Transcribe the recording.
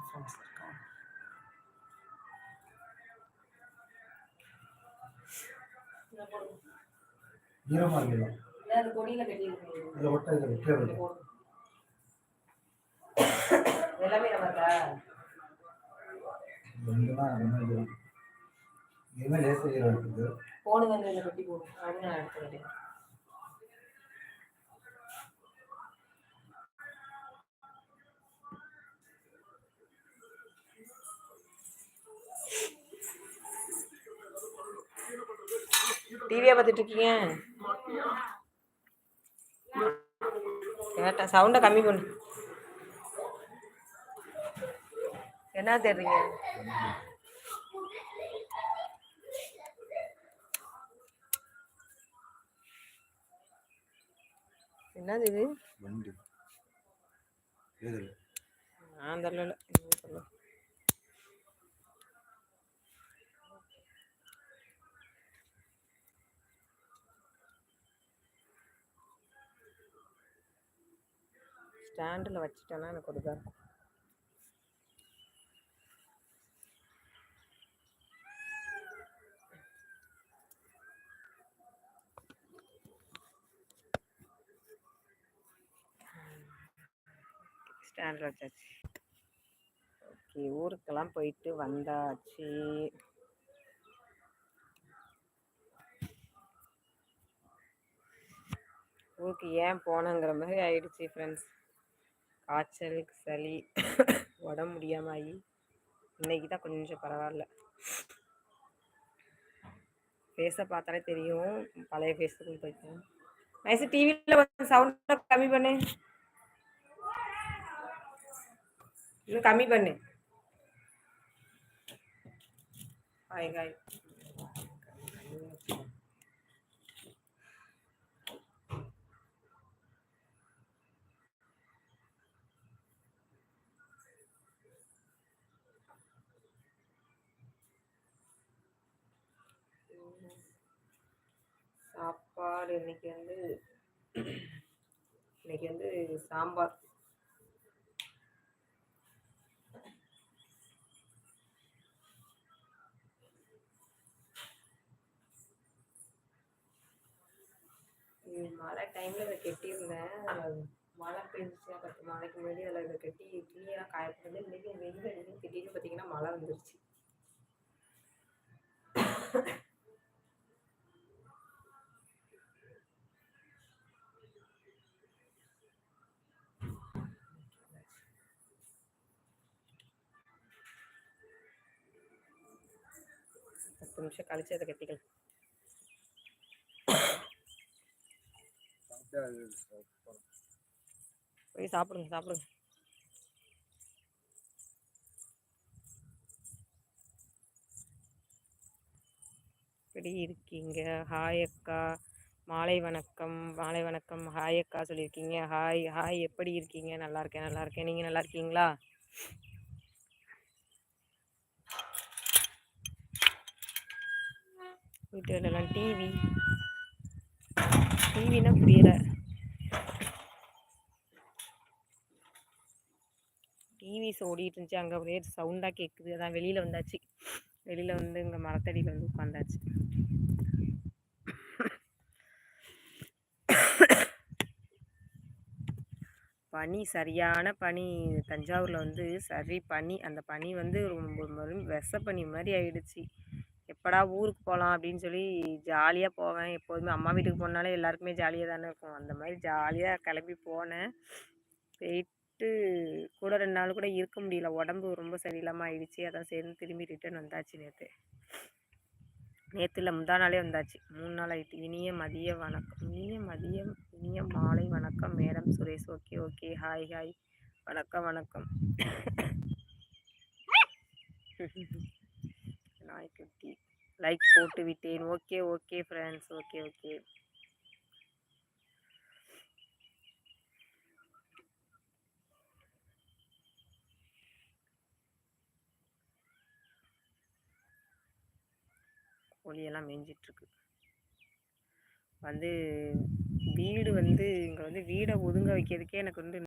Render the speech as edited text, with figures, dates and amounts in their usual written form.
Friends இருக்காங்க. ஈரமா இருக்குல்ல, அது கொடியில கட்டி இதில் ஒட்ட இதை வெட்டுறது எல்லாமே நமக்கா எதுவுமே லேசாக ஈரம் இருக்குது. போடுங்க, இதில் கட்டி போடும் அப்படின்னு நான் எடுத்துக்கிட்டேன். டிவியா பார்த்துட்டு இருக்கீங்க? கேட்டேன், சவுண்டை கம்மி பண்ணு. என்ன தேடுறீங்க? என்னது இது? வண்டி நான் தெரியல. ஸ்டாண்டில் வச்சுட்டேன்னா எனக்கு ஒரு இதாக இருக்கும். ஸ்டாண்டில் வச்சாச்சு. ஓகே, ஊருக்கெல்லாம் போயிட்டு வந்தாச்சு. ஊருக்கு ஏன் போனங்கிற மாதிரி ஆயிடுச்சு ஃப்ரெண்ட்ஸ். காய்ச்சல், சளி, உடம்பு முடியாமல் ஆகி இன்னைக்கு தான் கொஞ்சம் பரவாயில்ல. ஃபேஸை பார்த்தாலே தெரியும், பழைய ஃபேஸுக்கு போயிட்டேன். மைசு டிவியில் வந்து சவுண்டை கம்மி பண்ணு, இன்னும் கம்மி பண்ணு. Hi hi. சாப்பாடு இன்னைக்கு வந்து சாம்பார். மழை டைமில் இதை கட்டியிருந்தேன், மழை பெஞ்சிச்சு. 10 நாளைக்கு முன்னாடி அதில் இதை கட்டி துணியெல்லாம் காயப்படுது. இன்றைக்கி வெயில் அடிச்சு திடீர்னு பார்த்தீங்கன்னா மழை வந்துருச்சு. பத்து நிமிஷம் கழிச்சு அதை கட்டிக்கலாம். போய் சாப்பிடுங்க. எப்படி இருக்கீங்க? ஹாய் அக்கா, மாலை வணக்கம். ஹாய் அக்கா சொல்லியிருக்கீங்க. ஹாய், எப்படி இருக்கீங்க? நல்லா இருக்கேன். நீங்கள் நல்லா இருக்கீங்களா? வீட்டுலலாம் டிவின்னா புரியல. டிவிஸ் ஓடிட்டு இருந்துச்சு, அங்கே ஒரே சவுண்டாக கேட்குது. அதான் வெளியில் வந்தாச்சு. வெளியில் வந்து இங்கே மரத்தடியில் வந்து உட்காந்தாச்சு. பனி, சரியான பனி. தஞ்சாவூரில் வந்து சரி பனி. அந்த பனி வந்து ரொம்ப விஷ பனி மாதிரி ஆயிடுச்சு. எப்படா ஊருக்கு போகலாம் அப்படின்னு சொல்லி ஜாலியாக போவேன். எப்போதுமே அம்மா வீட்டுக்கு போனாலே எல்லாருக்குமே ஜாலியாக தானே இருக்கும். அந்த மாதிரி ஜாலியாக கிளம்பி போனேன். போயிட்டு கூட 2 நாள் கூட இருக்க முடியல, உடம்பு ரொம்ப சரியில்லாமல் ஆயிடுச்சு. அதான் சேர்ந்து திரும்பி ரிட்டர்ன் வந்தாச்சு. நேற்று இல்லை, முந்தா நாளே வந்தாச்சு. 3 நாள் ஆகிட்டு. இனிய மாலை வணக்கம் மேடம் சுரேஷ். ஓகே. ஹாய். வணக்கம். நாய்க்குட்டி லைக் போட்டு விட்டேன். Okay friends. ஓகே. கோழியெல்லாம் மேய்ஞ்சிட்ருக்கு. வந்து வீடு வந்து இங்கே வந்து வீடை ஒதுங்க வைக்கிறதுக்கே எனக்கு வந்து